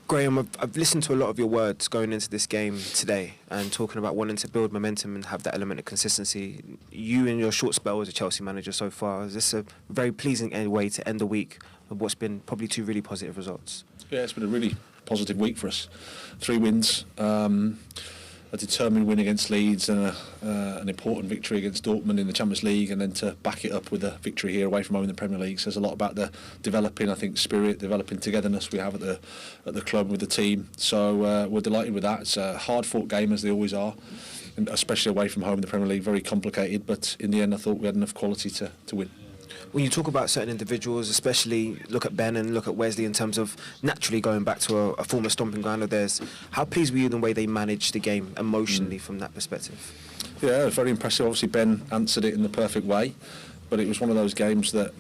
Graham, I've listened to a lot of your words going into this game today and talking about wanting to build momentum and have that element of consistency. You in your short spell as a Chelsea manager so far, is this a very pleasing way to end the week of what's been probably two really positive results? Yeah, it's been a really positive week for us. 3 wins, a determined win against Leeds and an important victory against Dortmund in the Champions League, and then to back it up with a victory here away from home in the Premier League says a lot about the developing, I think, spirit, developing togetherness we have at the club with the team. So we're delighted with that. It's a hard-fought game, as they always are, and especially away from home in the Premier League, very complicated, but in the end I thought we had enough quality to win. When you talk about certain individuals, especially look at Ben and look at Wesley in terms of naturally going back to a former stomping ground of theirs, how pleased were you in the way they managed the game emotionally from that perspective? Yeah, it was very impressive. Obviously Ben answered it in the perfect way, but it was one of those games that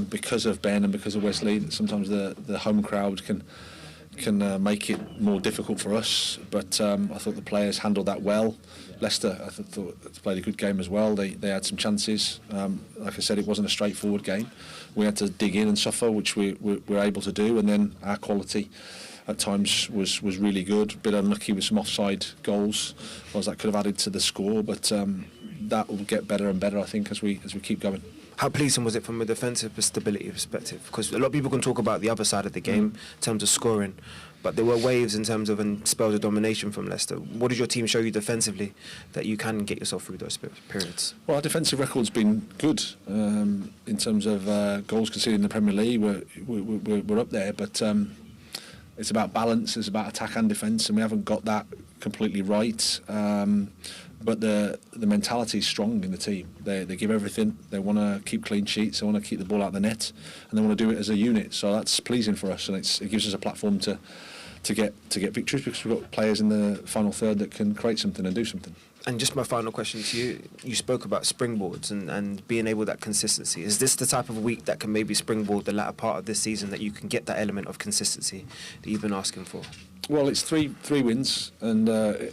because of Ben and because of Wesley, that sometimes the home crowd can make it more difficult for us, but I thought the players handled that well. Leicester, I thought, played a good game as well. They had some chances. Like I said, it wasn't a straightforward game. We had to dig in and suffer, which we were able to do, and then our quality at times was really good. A bit unlucky with some offside goals, as that could have added to the score, but that will get better and better, I think, as we keep going. How pleasing was it from a defensive stability perspective? Because a lot of people can talk about the other side of the game in terms of scoring, but there were waves in terms of and spells of domination from Leicester. What did your team show you defensively that you can get yourself through those periods? Well, our defensive record's been good in terms of goals conceded in the Premier League. We're up there, but it's about balance, it's about attack and defence, and we haven't got that completely right. But the mentality is strong in the team. They give everything. They want to keep clean sheets. They want to keep the ball out of the net, and they want to do it as a unit. So that's pleasing for us, and it gives us a platform to get victories, because we've got players in the final third that can create something and do something. And just my final question to you, you spoke about springboards and being able that consistency. Is this the type of week that can maybe springboard the latter part of this season, that you can get that element of consistency that you've been asking for? Well, it's three wins, and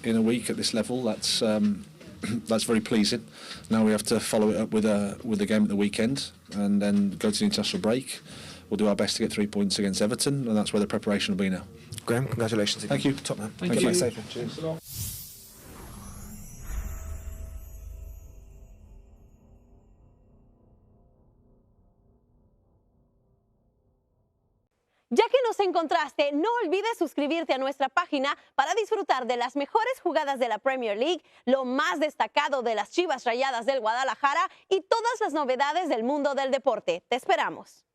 in a week at this level, that's very pleasing. Now we have to follow it up with a game at the weekend, and then go to the international break. We'll do our best to get 3 points against Everton, and that's where the preparation will be now. Graham, congratulations again. Thank you. Top man. Thank you. Safe. Cheers. Ya que nos encontraste, no olvides suscribirte a nuestra página para disfrutar de las mejores jugadas de la Premier League, lo más destacado de las Chivas Rayadas del Guadalajara y todas las novedades del mundo del deporte. Te esperamos.